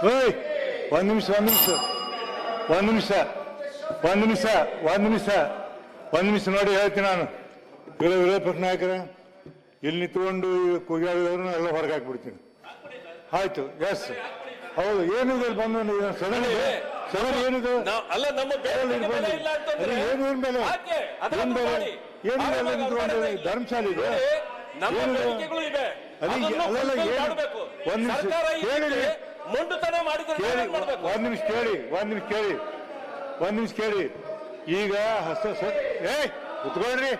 ಓಯ್ ಒಂದು ನಿಮಿಷ ಒಂದು ನಿಮಿಷ ಒಂದು ನಿಮಿಷ ಒಂದು ನಿಮಿಷ ಒಂದು ನಿಮಿಷ ಒಂದು ನಿಮಿಷ ನೋಡಿ ಹೇಳ್ತೀನಿ ನಾನು. ವಿರೋಧ ಪಕ್ಷ ನಾಯಕರ ಇಲ್ಲಿ ನಿಂತ್ಕೊಂಡು ಕೂಗಾಡಿದವ್ರನ್ನ ಎಲ್ಲ ಹೊರಗೆ ಹಾಕ್ಬಿಡ್ತೀನಿ. ಆಯ್ತು, ಎಸ್, ಹೌದು. ಏನಿದೆ ಬಂದು ಸಡನ್ ಸಡನ್ ಏನಿದೆ ಅಲ್ಲ, ನಮ್ಮ ಏನು ಬೆಲೆ ಏನು ಬೆಲೆ ನಿಂತ್ಕೊಂಡು ಧರ್ಮಶಾಲೆ ಇದೆ. ಅಲ್ಲೆಲ್ಲ ಏನು ಒಂದ್ ನಿಮಿಷ ಕೇಳಿ, ಒಂದ್ ನಿಮಿಷ ಕೇಳಿ, ಒಂದ್ ನಿಮಿಷ ಕೇಳಿ, ಒಂದ್ ನಿಮಿಷ ಕೇಳಿ. ಈಗ ಕುತ್ಕೊಳ್ರಿ.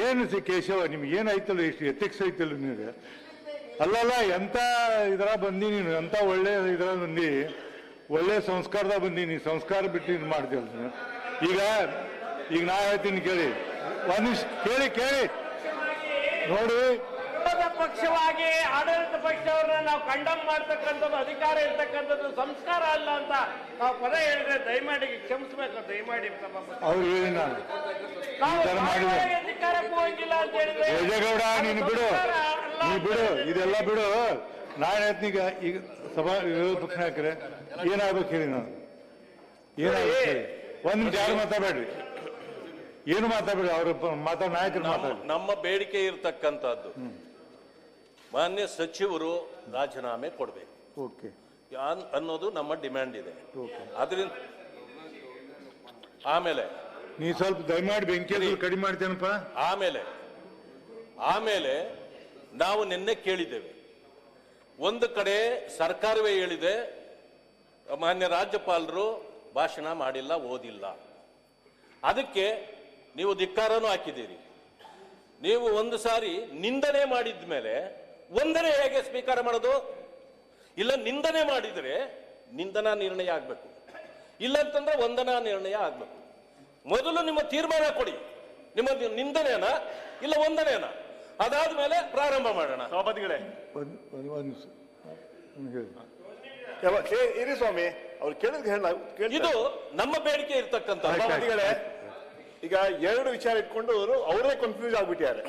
ಏನು ಕೇಶವ ನಿಮ್ಗೆ ಏನಾಯ್ತಲ್ಲ, ಇಷ್ಟು ಎಥಿಕ್ಸ್ ಐತಲ್ಲ ನಿಮಗೆ. ಅಲ್ಲಲ್ಲ, ಎಂತ ಇದ್ರ ಬಂದಿ ನೀನು, ಎಂತ ಒಳ್ಳೆ ಇದ್ರ ಬಂದಿ, ಒಳ್ಳೆ ಸಂಸ್ಕಾರದಾಗ ಬಂದಿ. ನೀ ಸಂಸ್ಕಾರ ಬಿಟ್ಟು ಇದು ಮಾಡ್ತೀವಲ್ಲ ನೀನು. ಈಗ ನಾ ಹೇಳ್ತೀನಿ ಕೇಳಿ, ಒಂದ್ ನಿಮಿಷ ಕೇಳಿ ಕೇಳಿ ನೋಡಿ. ಪಕ್ಷವಾಗಿ ಆಡಳಿತ ಪಕ್ಷವನ್ನ ನಾವು ಕಂಡಮ್ ಮಾಡ್ತಕ್ಕಂಥದ್ದು, ಅಧಿಕಾರ ಇರ್ತಕ್ಕಂಥದ್ದು ಸಂಸ್ಕಾರ ಅಲ್ಲ ಅಂತ ನಾವು ಪದ ಹೇಳಿದ್ರೆ ದಯಮಾಡಿ ಕ್ಷಮಿಸ್ಬೇಕು. ದಯಮಾಡಿ ಅವ್ರು ಹೇಳಿ ನಾನು ಅಧಿಕಾರಕ್ಕೆ ಹೋಗಿಲ್ಲ ಅಂತ ಹೇಳಿದ್ರೆ ದೇವೇಗೌಡ ನೀನು ಬಿಡು, ನೀ ಬಿಡು, ಇದೆಲ್ಲ ಬಿಡು. ನಾನು ಹೇಳ್ತೀನೀಗ, ಈಗ ಸಭಾ ವಿರೋಧ ಪಕ್ಷ ನಾಯಕರೇ ಏನಾಗ್ಬೇಕು ಹೇಳಿ, ನಾನು ಏನಾಗ್ಬೇಕು ಹೇಳಿ. ಒಂದ್ ನಿಮಿಷ ಯಾರು ಮಾತಾಡ್ಬೇಡ್ರಿ, ಏನು ಮಾತಾಡ್ಬೇಡಿ, ಅವ್ರ ನಾಯಕರು ಮಾತಾಡಿ. ನಮ್ಮ ಬೇಡಿಕೆ ಇರ್ತಕ್ಕಂಥದ್ದು ಮಾನ್ಯ ಸಚಿವರು ರಾಜೀನಾಮೆ ಕೊಡಬೇಕು. ಓಕೆ ಅನ್ನೋದು ನಮ್ಮ ಡಿಮ್ಯಾಂಡ್ ಇದೆ. ಅದರಿಂದ ಆಮೇಲೆ ನೀ ಸ್ವಲ್ಪ ದಯಮಾಡಿ ಬೆಂಕಿ ಕಡಿಮೆ ಮಾಡ್ತೇನಪ್ಪ. ಆಮೇಲೆ ನಾವು ನಿನ್ನೆ ಕೇಳಿದ್ದೇವೆ, ಒಂದು ಕಡೆ ಸರ್ಕಾರವೇ ಹೇಳಿದೆ ಮಾನ್ಯ ರಾಜ್ಯಪಾಲರು ಭಾಷಣ ಮಾಡಿಲ್ಲ, ಓದಿಲ್ಲ. ಅದಕ್ಕೆ ನೀವು ಧಿಕ್ಕಾರನೂ ಹಾಕಿದ್ದೀರಿ. ನೀವು ಒಂದು ಸಾರಿ ನಿಂದನೆ ಮಾಡಿದ ಮೇಲೆ ವಂದನೆ ಹೇಗೆ ಸ್ವೀಕಾರ ಮಾಡೋದು? ಇಲ್ಲ, ನಿಂದನೆ ಮಾಡಿದರೆ ನಿಂದನಾ ನಿರ್ಣಯ ಆಗ್ಬೇಕು, ಇಲ್ಲ ಅಂತಂದ್ರೆ ವಂದನಾ ನಿರ್ಣಯ ಆಗ್ಬೇಕು. ಮೊದಲು ನಿಮ್ಮ ತೀರ್ಮಾನ ಕೊಡಿ, ನಿಮ್ಮ ನಿಂದನೆನ ಇಲ್ಲ ವಂದನೆನ, ಅದಾದ್ಮೇಲೆ ಪ್ರಾರಂಭ ಮಾಡೋಣ. ಸಭಾಪತಿಗಳೇ ಇರಿ ಸ್ವಾಮಿ, ಅವ್ರು ಕೇಳಿದ ಇದು ನಮ್ಮ ಬೇಡಿಕೆ ಇರ್ತಕ್ಕಂಥ. ಸಭಾಪತಿಗಳೇ, ಈಗ ಎರಡು ವಿಚಾರ ಇಟ್ಕೊಂಡು ಅವರೇ ಕನ್ಫ್ಯೂಸ್ ಆಗ್ಬಿಟ್ಟಿದ್ದಾರೆ.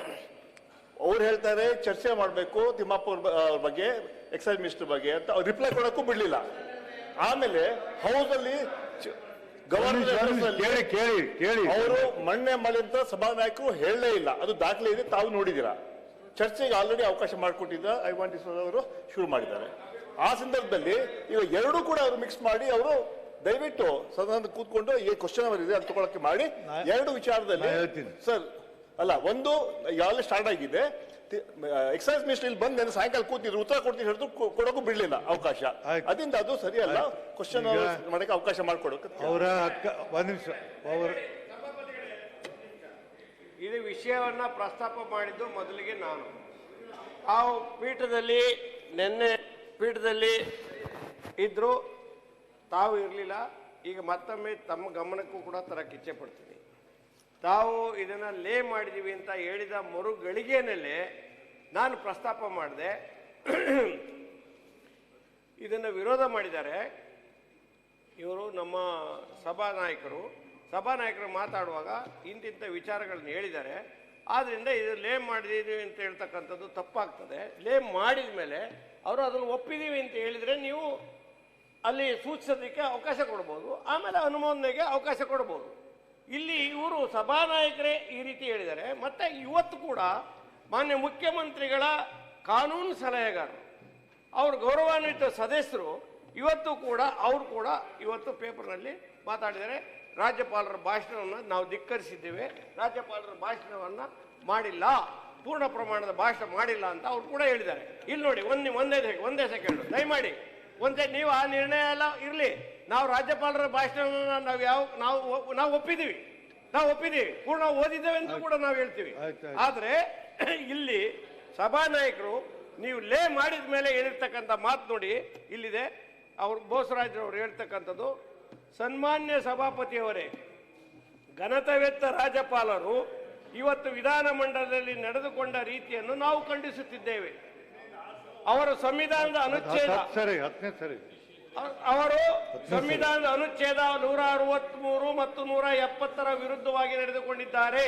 ಅವ್ರು ಹೇಳ್ತಾರೆ ಚರ್ಚೆ ಮಾಡಬೇಕು ತಿಮ್ಮಪ್ಪ ಅವ್ರ ಬಗ್ಗೆ, ಎಕ್ಸೈಸ್ ಮಿನಿಸ್ಟರ್ ಬಗ್ಗೆ ಅಂತ ಅವ್ರು ರಿಪ್ಲೈ ಕೊಡಕ್ಕೂ ಬಿಡ್ಲಿಲ್ಲ. ಆಮೇಲೆ ಹೌಸ್ ಅಲ್ಲಿ ಅವರು ಮಣ್ಣೆ ಮಳೆ ಅಂತ ಸಭಾನಾಯಕರು ಹೇಳಲೇ ಇಲ್ಲ, ಅದು ದಾಖಲೆ ಇದೆ, ತಾವು ನೋಡಿದ್ದೀರಾ. ಚರ್ಚೆಗೆ ಆಲ್ರೆಡಿ ಅವಕಾಶ ಮಾಡಿಕೊಟ್ಟಿದ್ದ ಅವರು ಶುರು ಮಾಡಿದ್ದಾರೆ. ಆ ಸಂದರ್ಭದಲ್ಲಿ ಈಗ ಎರಡೂ ಕೂಡ ಅವರು ಮಿಕ್ಸ್ ಮಾಡಿ ಅವರು ದಯವಿಟ್ಟು ಸದನ ಕೂತ್ಕೊಂಡು ಈ ಕ್ವಶನ್ ಅವರ್ ಇದೆ ಅಂತ ತಗೊಳಕ್ಕೆ ಮಾಡಿ ಎರಡು ವಿಚಾರದಲ್ಲಿ ಸರ್ ಅಲ್ಲ, ಒಂದು ಯಾವಾಗಲೇ ಸ್ಟಾರ್ಟ್ ಆಗಿದೆ. ಎಕ್ಸೈಸ್ ಮಿನಿಸ್ಟರ್ ಇಲ್ಲಿ ಬಂದು ಸಾಯಂಕಾಲ ಕೂತಿದ್ರು, ಉತ್ತರ ಕೊಡ್ತೀನಿ ಹೇಳಿದ್ರು, ಕೊಡೋಕು ಬಿಡ್ಲಿಲ್ಲ ಅವಕಾಶ. ಅದರಿಂದ ಅದು ಸರಿಯಲ್ಲ. ಕ್ವಶನ್ ಮಾಡಕ್ಕೆ ಅವಕಾಶ ಮಾಡಿಕೊಡೋಕೆ ಅವರ ಒಂದ್ ನಿಮಿಷ. ಇದು ವಿಷಯವನ್ನ ಪ್ರಸ್ತಾಪ ಮಾಡಿದ್ದು ಮೊದಲಿಗೆ ನಾನು. ತಾವು ಪೀಠದಲ್ಲಿ ನಿನ್ನೆ ಪೀಠದಲ್ಲಿ ಇದ್ರು, ತಾವು ಇರಲಿಲ್ಲ. ಈಗ ಮತ್ತೊಮ್ಮೆ ತಮ್ಮ ಗಮನಕ್ಕೂ ಕೂಡ ತರಕ್ಕೆ ಇಚ್ಛೆ ಪಡ್ತೀನಿ. ತಾವು ಇದನ್ನು ಲೇ ಮಾಡಿದ್ದೀವಿ ಅಂತ ಹೇಳಿದ ಮರುಗಳಿಗೆಯಲ್ಲೇ ನಾನು ಪ್ರಸ್ತಾಪ ಮಾಡಿದೆ. ಇದನ್ನು ವಿರೋಧ ಮಾಡಿದ್ದಾರೆ ಇವರು, ನಮ್ಮ ಸಭಾನಾಯಕರು ಮಾತಾಡುವಾಗ ಇಂತಿಂಥ ವಿಚಾರಗಳನ್ನು ಹೇಳಿದ್ದಾರೆ. ಆದ್ದರಿಂದ ಇದು ಲೇ ಮಾಡಿದ್ದೀವಿ ಅಂತ ಹೇಳ್ತಕ್ಕಂಥದ್ದು ತಪ್ಪಾಗ್ತದೆ. ಲೇ ಮಾಡಿದ ಮೇಲೆ ಅವರು ಅದನ್ನು ಒಪ್ಪಿದ್ದೀವಿ ಅಂತ ಹೇಳಿದರೆ ನೀವು ಅಲ್ಲಿ ಸೂಚಿಸೋದಕ್ಕೆ ಅವಕಾಶ ಕೊಡ್ಬೋದು, ಆಮೇಲೆ ಅನುಮೋದನೆಗೆ ಅವಕಾಶ ಕೊಡ್ಬೋದು. ಇಲ್ಲಿ ಇವರು ಸಭಾನಾಯಕರೇ ಈ ರೀತಿ ಹೇಳಿದ್ದಾರೆ. ಮತ್ತು ಇವತ್ತು ಕೂಡ ಮಾನ್ಯ ಮುಖ್ಯಮಂತ್ರಿಗಳ ಕಾನೂನು ಸಲಹೆಗಾರರು, ಅವ್ರ ಗೌರವಾನ್ವಿತ ಸದಸ್ಯರು ಇವತ್ತು ಕೂಡ ಇವತ್ತು ಪೇಪರ್ನಲ್ಲಿ ಮಾತಾಡಿದ್ದಾರೆ. ರಾಜ್ಯಪಾಲರ ಭಾಷಣವನ್ನು ನಾವು ಧಿಕ್ಕರಿಸಿದ್ದೇವೆ, ರಾಜ್ಯಪಾಲರ ಭಾಷಣವನ್ನು ಮಾಡಿಲ್ಲ, ಪೂರ್ಣ ಪ್ರಮಾಣದ ಭಾಷಣ ಮಾಡಿಲ್ಲ ಅಂತ ಅವ್ರು ಕೂಡ ಹೇಳಿದ್ದಾರೆ. ಇಲ್ಲಿ ನೋಡಿ, ಒಂದೇ ಸೆಕೆಂಡು ದಯಮಾಡಿ ನೀವು ಆ ನಿರ್ಣಯ ಎಲ್ಲ ಇರಲಿ. ನಾವು ರಾಜ್ಯಪಾಲರ ಭಾಷಣವನ್ನು ನಾವು ಒಪ್ಪಿದ್ದೀವಿ, ಪೂರ್ಣ ಓದಿದ್ದೇವೆ ಅಂತ ಕೂಡ ನಾವು ಹೇಳ್ತೀವಿ. ಆದರೆ ಇಲ್ಲಿ ಸಭಾನಾಯಕರು ನೀವು ಲೇ ಮಾಡಿದ ಮೇಲೆ ಹೇಳಿರ್ತಕ್ಕಂಥ ಮಾತು ನೋಡಿ, ಇಲ್ಲಿದೆ. ಅವರು ಬೋಸರಾಜ್ರವರು ಹೇಳ್ತಕ್ಕಂಥದ್ದು, ಸನ್ಮಾನ್ಯ ಸಭಾಪತಿಯವರೇ, ಘನತೆವೆತ್ತ ರಾಜ್ಯಪಾಲರು ಇವತ್ತು ವಿಧಾನಮಂಡಲದಲ್ಲಿ ನಡೆದುಕೊಂಡ ರೀತಿಯನ್ನು ನಾವು ಖಂಡಿಸುತ್ತಿದ್ದೇವೆ. ಅವರ ಸಂವಿಧಾನದ ಅನುಚ್ಛೇದ ಸಂವಿಧಾನದ ಅನುಚ್ಛೇದ 163 ಮತ್ತು 170 ವಿರುದ್ಧವಾಗಿ ನಡೆದುಕೊಂಡಿದ್ದಾರೆ.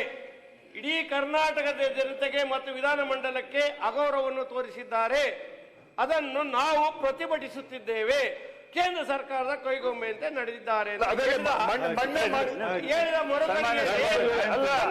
ಇಡೀ ಕರ್ನಾಟಕದ ಜನತೆಗೆ ಮತ್ತು ವಿಧಾನಮಂಡಲಕ್ಕೆ ಅಗೌರವವನ್ನು ತೋರಿಸಿದ್ದಾರೆ. ಅದನ್ನು ನಾವು ಪ್ರತಿಭಟಿಸುತ್ತಿದ್ದೇವೆ. ಕೇಂದ್ರ ಸರ್ಕಾರದ ಕೈಗೊಂಬೆಯಂತೆ ನಡೆದಿದ್ದಾರೆ ಅಂತ ಅದೇ ಹೇಳಿದ ಮಣ್ಣೆ ಮಾಡಿ ಹೇಳಿದ ಮೊರದಲ್ಲಿ ಅಲ್ಲ